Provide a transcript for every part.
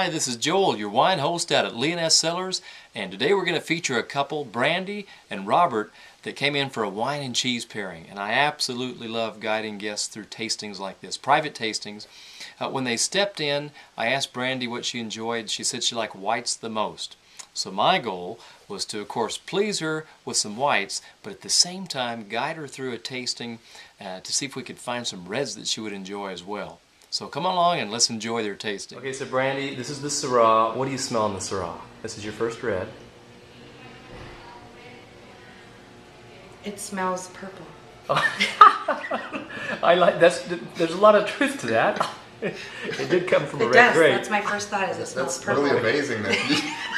Hi, this is Joel, your wine host out at Leonesse Cellars, and today we're going to feature a couple, Brandy and Robert, that came in for a wine and cheese pairing. And I absolutely love guiding guests through tastings like this, private tastings. When they stepped in, I asked Brandy what she enjoyed. She said she liked whites the most. So my goal was to, of course, please her with some whites, but at the same time guide her through a tasting to see if we could find some reds that she would enjoy as well. So come along and let's enjoy their tasting. Okay, so Brandy, this is the Syrah. What do you smell in the Syrah? This is your first red. It smells purple. I like that's. There's a lot of truth to that. It did come from a red grape. That's my first thought. Is it smells purple? That's really amazing that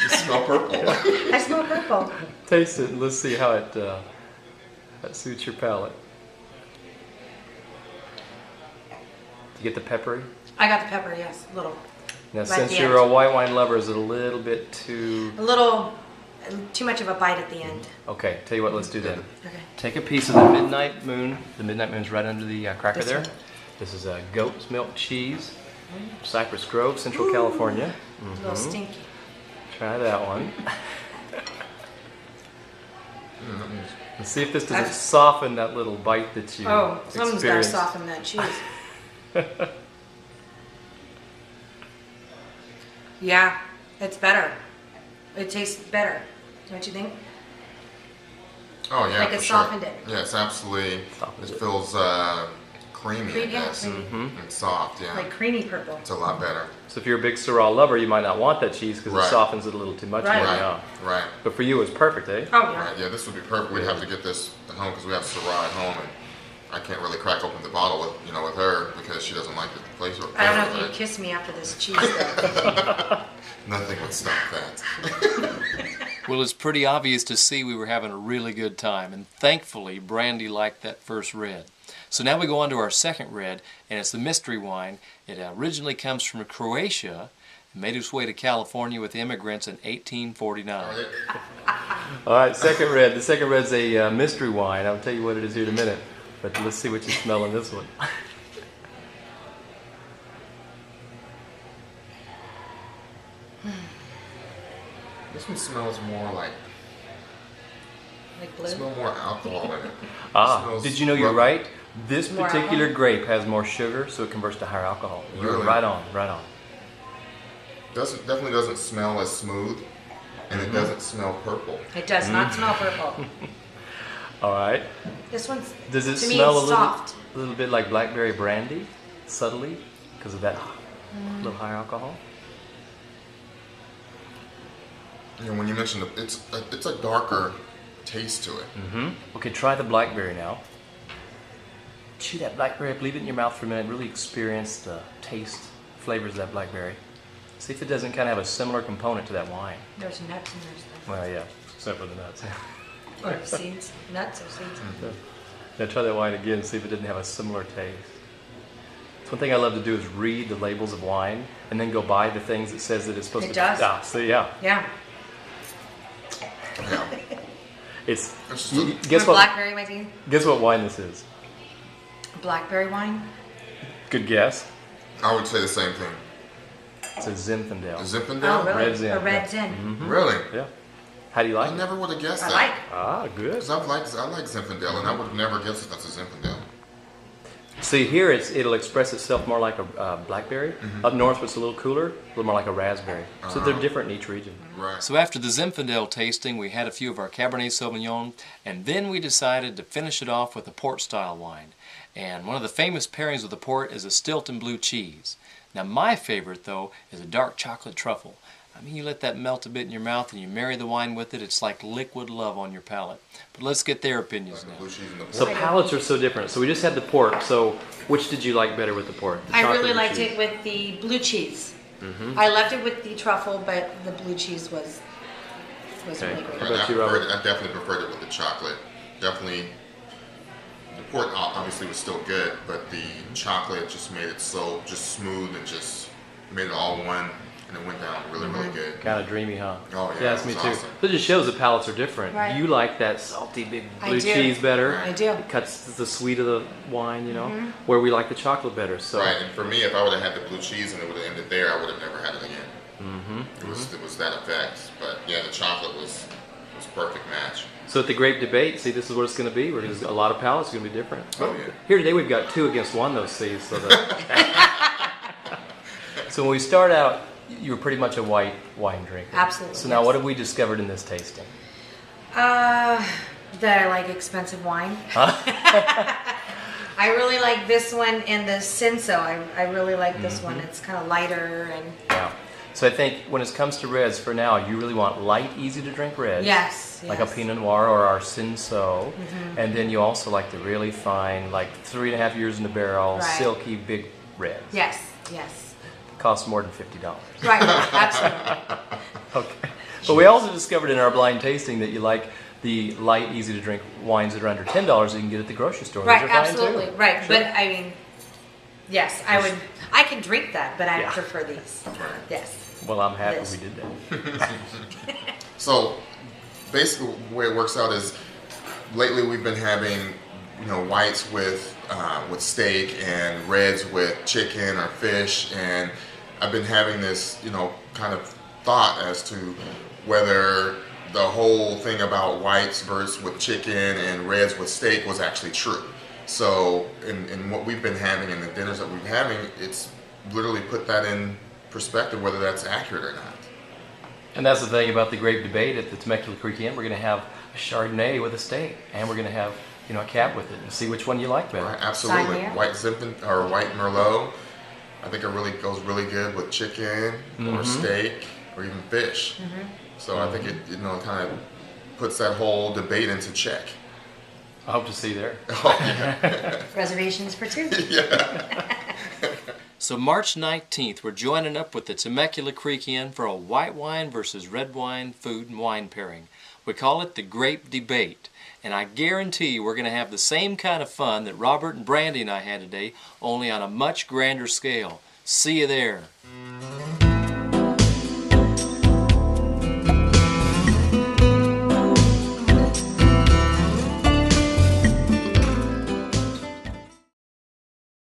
you smell purple. I smell purple. Taste it and let's see how it that suits your palate. You get the peppery? I got the pepper, yes, a little. Now, since you're a white wine lover, is it a little bit too... A little too much of a bite at the end. Okay, tell you what, let's do that. Okay. Take a piece of the Midnight Moon. The Midnight Moon's right under the cracker there. One. This is a goat's milk cheese, Cypress Grove, Central California. A little stinky. Try that one. Let's see if this doesn't soften that little bite that you someone's got to soften that cheese. Yeah, it's better. It tastes better. Don't you think? Oh yeah, like it softened it. Yeah, it's absolutely. It feels creamy, I guess, and soft. Yeah, like creamy purple. It's a lot better. So if you're a big Syrah lover, you might not want that cheese because it softens it a little too much. Right. But for you, it's perfect, eh? Oh yeah. Right. Yeah, this would be perfect. We'd have to get this at home because we have Syrah at home, and I can't really crack open the bottle with with her because she doesn't like the flavor. I don't know if you'd kiss me after this cheese though. Nothing would stop that. Well, it's pretty obvious to see we were having a really good time, and thankfully Brandy liked that first red. So now we go on to our second red, and it's the mystery wine. It originally comes from Croatia and made its way to California with immigrants in 1849. All right, second red. The second red's a mystery wine. I'll tell you what it is here in a minute, but let's see what you smell in this one. This one smells more like blue? Smell more alcohol in it. Did you know you're right? This particular grape has more sugar, so it converts to higher alcohol. You're right on, right on. Definitely doesn't smell as smooth, and it doesn't smell purple. It does not smell purple. All right. This one's, does it to me, smell soft. A little bit like blackberry brandy, subtly, because of that little higher alcohol? Yeah, when you mentioned it, it's a darker taste to it. Okay, try the blackberry now. Chew that blackberry up, leave it in your mouth for a minute, really experience the taste, flavors of that blackberry. See if it doesn't kind of have a similar component to that wine. There's nuts and there's stuff. Well, yeah, except for the nuts. Or seeds. Nuts or seeds. Now try that wine again and see if it didn't have a similar taste. One thing I love to do is read the labels of wine and then go buy the things that says that it's supposed to. It does. Ah, so yeah. Yeah. Yeah. It's guess what? Blackberry, my team. Guess what wine this is? Blackberry wine. Good guess. I would say the same thing. It's a Zinfandel. A Zinfandel? Oh, really? Red Zin. A red Zin. Really? Yeah. How do you like it? I never would have guessed that. I like. Ah, good. Because I like Zinfandel, and I would have never guessed that's a Zinfandel. See, here it'll express itself more like a blackberry. Up north, it's a little cooler, a little more like a raspberry. So they're different in each region. Right. So after the Zinfandel tasting, we had a few of our Cabernet Sauvignon, and then we decided to finish it off with a port-style wine. And one of the famous pairings with the port is a Stilton blue cheese. Now my favorite, though, is a dark chocolate truffle. I mean, you let that melt a bit in your mouth and you marry the wine with it, it's like liquid love on your palate. But let's get their opinions now. So palates are so different. So we just had the port, so which did you like better with the port? The I really liked it with the blue cheese. I loved it with the truffle, but the blue cheese was really great. How about you, Robert? I definitely preferred it with the chocolate. Definitely, the port obviously was still good, but the chocolate just made it so just smooth and just made it all one. And it went down really, really good. Kind of dreamy, huh? Oh, yeah. Yeah, that's me too. Awesome. It just shows the palates are different. Right. You like that salty, big blue cheese better. I do. It cuts the sweet of the wine, you know, where we like the chocolate better. So. Right, and for me, if I would have had the blue cheese and it would have ended there, I would have never had it again. It was that effect. But yeah, the chocolate was perfect match. So at the grape debate, see, this is what it's going to be. A lot of palates are going to be different. Oh yeah. Here today we've got 2 against 1, though, see. So when we start out, you were pretty much a white wine drinker. Absolutely. So now what have we discovered in this tasting? That I like expensive wine. Huh? I really like this one and the Senso. I really like this one. It's kind of lighter and. Yeah. So I think when it comes to reds, for now, you really want light, easy to drink reds. Yes. Like a Pinot Noir or our Senso. And then you also like the really fine, like 3.5 years in the barrel, Right. silky, big reds. Yes. Yes. Cost more than $50. Right. Absolutely. Okay. But we also discovered in our blind tasting that you like the light, easy to drink wines that are under $10 that you can get at the grocery store. Right. Those are fine, Absolutely. too. Right. Sure. But I mean, yes, I would. I can drink that, but I Yeah. prefer these. Yes. Well, I'm happy This. we did that. So basically, the way it works out is lately we've been having, whites with steak and reds with chicken or fish, and I've been having this, kind of thought as to whether the whole thing about whites versus with chicken and reds with steak was actually true. So in what we've been having in the dinners that we've been having, it's literally put that in perspective whether that's accurate or not. And that's the thing about the grape debate at the Temecula Creek Inn. We're going to have a Chardonnay with a steak, and we're going to have a cab with it, and see which one you like better. Right, absolutely. Sign me up. White Zinfandel or white Merlot, I think it goes really good with chicken or steak or even fish. So I think it kind of puts that whole debate into check. I hope to see you there. Oh, yeah. Reservations for 2. So March 19th, we're joining up with the Temecula Creek Inn for a white wine versus red wine food and wine pairing. We call it the Grape Debate, and I guarantee we're going to have the same kind of fun that Robert and Brandy and I had today, only on a much grander scale. See you there.